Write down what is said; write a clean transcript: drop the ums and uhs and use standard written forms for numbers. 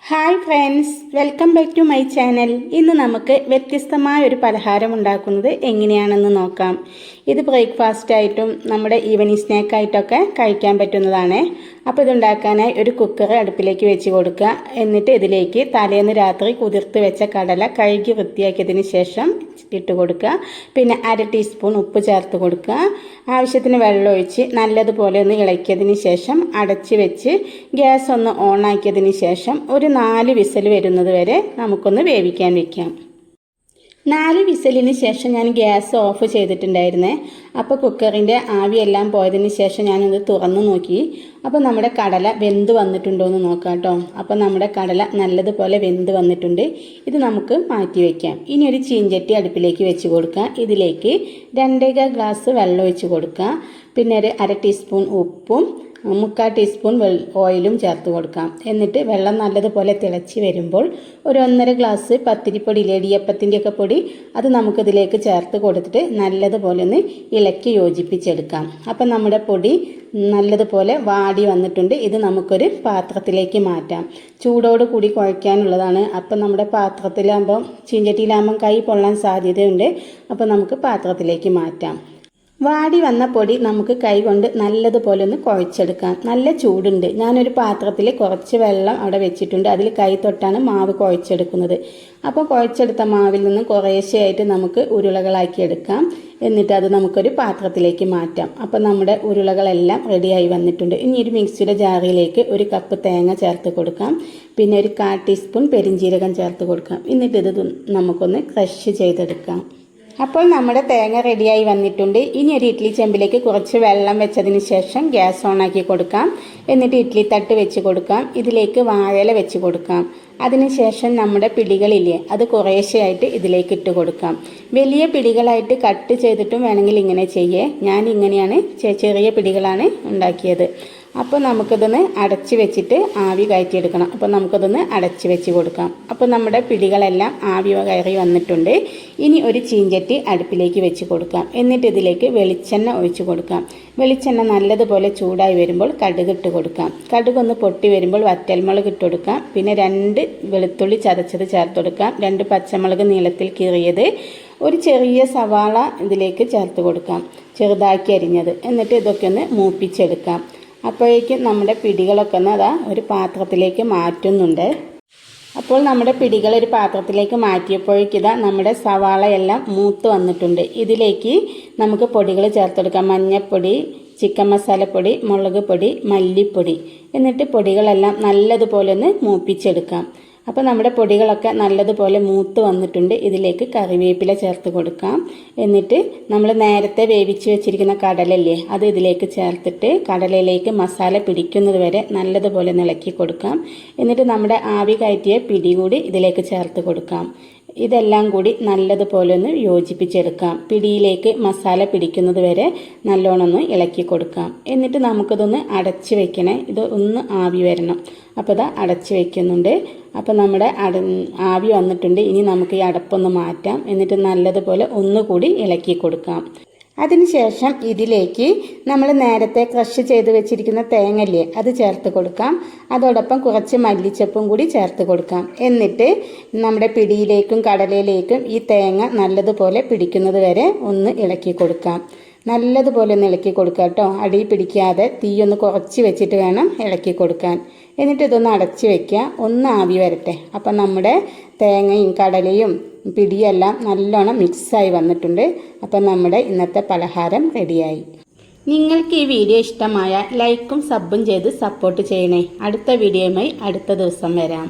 Hi friends, welcome back to my channel. ഇന്ന് നമുക്ക് വ്യത്യസ്തമായ ഒരു പലഹാരം ഉണ്ടാക്കുന്നത് എങ്ങനെയാണെന്ന് നോക്കാം. ഇത് ബ്രേക്ക്ഫാസ്റ്റ് ആയിട്ടും നമ്മുടെ ഈവനിങ് സ്നാക്കായിട്ടൊക്കെ കഴിക്കാൻ പറ്റുന്നതാണ്. അപ്പോൾ ഇതുണ്ടാക്കാനായി ഒരു കുക്കർ അടുപ്പിലേക്ക് വെച്ച് കൊടുക്കുക. എന്നിട്ട് ഇതിലേക്ക് തലേന്ന് രാത്രി കുതിർത്ത് വെച്ച കടല കഴുകി വൃത്തിയാക്കിയതിന് ശേഷം ഇട്ട് കൊടുക്കുക. പിന്നെ 1/2 ടീസ്പൂൺ ഉപ്പ് ചേർത്ത് കൊടുക്കുക. ആവശ്യത്തിന് വെള്ളം ഒഴിച്ച് നല്ലതുപോലെ ഒന്ന് ഇളക്കിയതിന് ശേഷം അടച്ച് വെച്ച് ഗ്യാസ് ഒന്ന് ഓണാക്കിയതിന് ശേഷം ഒരു 4 വിസിൽ വരുന്നത് വരെ നമുക്കൊന്ന് വേവിക്കാൻ വെക്കാം. 4 വിസിലിന് ശേഷം ഞാൻ ഗ്യാസ് ഓഫ് ചെയ്തിട്ടുണ്ടായിരുന്നേ. അപ്പോൾ കുക്കറിൻ്റെ ആവിയെല്ലാം പോയതിന് ശേഷം ഞാനത് തുറന്ന് നോക്കി. അപ്പോൾ നമ്മുടെ കടല വെന്ത് വന്നിട്ടുണ്ടോ എന്ന് നോക്കാം കേട്ടോ. അപ്പോൾ നമ്മുടെ കടല നല്ലതുപോലെ വെന്ത് വന്നിട്ടുണ്ട്. ഇത് നമുക്ക് മാറ്റി വയ്ക്കാം. ഇനി ഒരു ചീഞ്ചട്ടി അടുപ്പിലേക്ക് വെച്ച് കൊടുക്കുക. ഇതിലേക്ക് 2.25 ഗ്ലാസ് വെള്ളം ഒഴിച്ച് കൊടുക്കുക. പിന്നെ ഒരു 1/2 ടീസ്പൂൺ ഉപ്പും 3/4 ടീസ്പൂൺ ഓയിലും ചേർത്ത് കൊടുക്കാം. എന്നിട്ട് വെള്ളം നല്ലതുപോലെ തിളച്ച് വരുമ്പോൾ ഒരു 1.5 ഗ്ലാസ് പത്തിരിപ്പൊടി, ഇടിയപ്പത്തിൻ്റെയൊക്കെ പൊടി, അത് നമുക്കിതിലേക്ക് ചേർത്ത് കൊടുത്തിട്ട് നല്ലതുപോലെ ഒന്ന് ഇളക്കി യോജിപ്പിച്ചെടുക്കാം. അപ്പം നമ്മുടെ പൊടി നല്ലതുപോലെ വാടി വന്നിട്ടുണ്ട്. ഇത് നമുക്കൊരു പാത്രത്തിലേക്ക് മാറ്റാം. ചൂടോട് കൂടി കുഴയ്ക്കാനുള്ളതാണ്. അപ്പം നമ്മുടെ പാത്രത്തിലാകുമ്പോൾ ചീഞ്ചട്ടിയിലാകുമ്പം കൈ പൊള്ളാൻ സാധ്യതയുണ്ട്. അപ്പോൾ നമുക്ക് പാത്രത്തിലേക്ക് മാറ്റാം. വാടി വന്ന പൊടി നമുക്ക് കൈ കൊണ്ട് നല്ലതുപോലെ ഒന്ന് കുഴച്ചെടുക്കാം. നല്ല ചൂടുണ്ട്. ഞാനൊരു പാത്രത്തിൽ കുറച്ച് വെള്ളം അവിടെ വെച്ചിട്ടുണ്ട്. അതിൽ കൈ തൊട്ടാണ് മാവ് കുഴച്ചെടുക്കുന്നത്. അപ്പോൾ കുഴച്ചെടുത്ത മാവിൽ നിന്ന് കുറേശ്ശെയായിട്ട് നമുക്ക് ഉരുളകളാക്കി എടുക്കാം. എന്നിട്ട് അത് നമുക്കൊരു പാത്രത്തിലേക്ക് മാറ്റാം. അപ്പോൾ നമ്മുടെ ഉരുളകളെല്ലാം റെഡിയായി വന്നിട്ടുണ്ട്. ഇനി ഒരു മിക്സിയുടെ ജാറിലേക്ക് 1 കപ്പ് തേങ്ങ ചേർത്ത് കൊടുക്കാം. പിന്നെ ഒരു 1/4 ടീസ്പൂൺ പെരിഞ്ജീരകം ചേർത്ത് കൊടുക്കാം. എന്നിട്ട് ഇത് നമുക്കൊന്ന് ക്രഷ് ചെയ്തെടുക്കാം. അപ്പോൾ നമ്മുടെ തേങ്ങ റെഡിയായി വന്നിട്ടുണ്ട്. ഇനി ഒരു ഇഡ്ഡലി ചെമ്പിലേക്ക് കുറച്ച് വെള്ളം വെച്ചതിന് ശേഷം ഗ്യാസ് ഓണാക്കി കൊടുക്കാം. എന്നിട്ട് ഇഡ്ഡലി തട്ട് വെച്ച് കൊടുക്കാം. ഇതിലേക്ക് വാഴയില വെച്ച് കൊടുക്കാം. അതിനുശേഷം നമ്മുടെ പിടികളില്ലേ, അത് കുറേശ്ശെയായിട്ട് ഇതിലേക്ക് ഇട്ട് കൊടുക്കാം. വലിയ പിടികളായിട്ട് കട്ട് ചെയ്തിട്ടും വേണമെങ്കിൽ ഇങ്ങനെ ചെയ്യേ. ഞാൻ ഇങ്ങനെയാണ് ചെറിയ പിടികളാണ് ഉണ്ടാക്കിയത്. അപ്പോൾ നമുക്കിതൊന്ന് അടച്ച് വെച്ചിട്ട് ആവി കയറ്റിയെടുക്കണം. അപ്പോൾ നമുക്കിതൊന്ന് അടച്ച് വെച്ച് കൊടുക്കാം. അപ്പോൾ നമ്മുടെ പിടികളെല്ലാം ആവി കയറി വന്നിട്ടുണ്ട്. ഇനി ഒരു ചീഞ്ചട്ടി അടുപ്പിലേക്ക് വെച്ച് കൊടുക്കാം. എന്നിട്ട് ഇതിലേക്ക് വെളിച്ചെണ്ണ ഒഴിച്ച് കൊടുക്കാം. വെളിച്ചെണ്ണ നല്ലതുപോലെ ചൂടായി വരുമ്പോൾ കടുക് ഇട്ട് കൊടുക്കാം. കടുകൊന്ന് പൊട്ടി വരുമ്പോൾ വറ്റൽമുളക് ഇട്ട് കൊടുക്കാം. പിന്നെ 2 വെളുത്തുള്ളി ചതച്ചത് ചേർത്ത് കൊടുക്കാം. 2 പച്ചമുളക് നീളത്തിൽ കീറിയത്, ഒരു ചെറിയ സവാള ഇതിലേക്ക് ചേർത്ത് കൊടുക്കാം, ചെറുതാക്കി അരിഞ്ഞത്. എന്നിട്ട് ഇതൊക്കെ ഒന്ന് മൂപ്പിച്ചെടുക്കാം. അപ്പോഴേക്കും നമ്മുടെ പിടികളൊക്കെ ഒന്ന് ഒരു പാത്രത്തിലേക്ക് മാറ്റുന്നുണ്ട്. അപ്പോൾ നമ്മുടെ പിടികൾ ഒരു പാത്രത്തിലേക്ക് മാറ്റിയപ്പോഴേക്കിതാ നമ്മുടെ സവാളയെല്ലാം മൂത്ത് വന്നിട്ടുണ്ട്. ഇതിലേക്ക് നമുക്ക് പൊടികൾ ചേർത്തെടുക്കാം. മഞ്ഞൾപ്പൊടി, ചിക്കൻ മസാലപ്പൊടി, മുളക് പൊടി, മല്ലിപ്പൊടി. എന്നിട്ട് പൊടികളെല്ലാം നല്ലതുപോലെ ഒന്ന് മൂപ്പിച്ചെടുക്കാം. അപ്പോൾ നമ്മുടെ പൊടികളൊക്കെ നല്ലതുപോലെ മൂത്ത് വന്നിട്ടുണ്ട്. ഇതിലേക്ക് കറിവേപ്പില ചേർത്ത് കൊടുക്കാം. എന്നിട്ട് നമ്മൾ നേരത്തെ വേവിച്ച് വെച്ചിരിക്കുന്ന കടലല്ലേ, അത് ഇതിലേക്ക് ചേർത്തിട്ട് കടലയിലേക്ക് മസാല പിടിക്കുന്നത് വരെ നല്ലതുപോലെ ഇളക്കി കൊടുക്കാം. എന്നിട്ട് നമ്മുടെ ആവി കയറ്റിയ പിടി കൂടി ഇതിലേക്ക് ചേർത്ത് കൊടുക്കാം. ഇതെല്ലാം കൂടി നല്ലതുപോലെ ഒന്ന് യോജിപ്പിച്ചെടുക്കാം. പിടിയിലേക്ക് മസാല പിടിക്കുന്നത് വരെ നല്ലോണം ഒന്ന് ഇളക്കി കൊടുക്കാം. എന്നിട്ട് നമുക്കിതൊന്ന് അടച്ച് വെക്കണേ. ഇത് ഒന്ന് ആവി വരണം. അപ്പോൾ ഇത് അടച്ച് വെക്കുന്നുണ്ട്. അപ്പോൾ നമ്മുടെ ആവി വന്നിട്ടുണ്ട്. ഇനി നമുക്ക് ഈ അടപ്പൊന്ന് മാറ്റാം. എന്നിട്ട് നല്ലതുപോലെ ഒന്നുകൂടി ഇളക്കി കൊടുക്കാം. അതിനുശേഷം ഇതിലേക്ക് നമ്മൾ നേരത്തെ ക്രഷ് ചെയ്ത് വെച്ചിരിക്കുന്ന തേങ്ങല്ലേ, അത് ചേർത്ത് കൊടുക്കാം. അതോടൊപ്പം കുറച്ച് മല്ലിച്ചപ്പും കൂടി ചേർത്ത് കൊടുക്കാം. എന്നിട്ട് നമ്മുടെ പിടിയിലേക്കും കടലയിലേക്കും ഈ തേങ്ങ നല്ലതുപോലെ പിടിക്കുന്നത് വരെ ഒന്ന് ഇളക്കി കൊടുക്കാം. നല്ലതുപോലെ ഒന്ന് ഇളക്കി കൊടുക്കുക കേട്ടോ. അടി പിടിക്കാതെ തീയൊന്ന് കുറച്ച് വെച്ചിട്ട് വേണം ഇളക്കി കൊടുക്കാൻ. എന്നിട്ട് ഇതൊന്ന് അടച്ച് വയ്ക്കുക. ഒന്ന് ആവി വരട്ടെ. അപ്പം നമ്മുടെ തേങ്ങയും കടലയും പിടിയെല്ലാം നല്ലോണം മിക്സായി വന്നിട്ടുണ്ട്. അപ്പം നമ്മുടെ ഇന്നത്തെ പലഹാരം റെഡിയായി. നിങ്ങൾക്ക് ഈ വീഡിയോ ഇഷ്ടമായ ലൈക്കും സബും ചെയ്ത് സപ്പോർട്ട് ചെയ്യണേ. അടുത്ത വീഡിയോയുമായി അടുത്ത ദിവസം വരാം.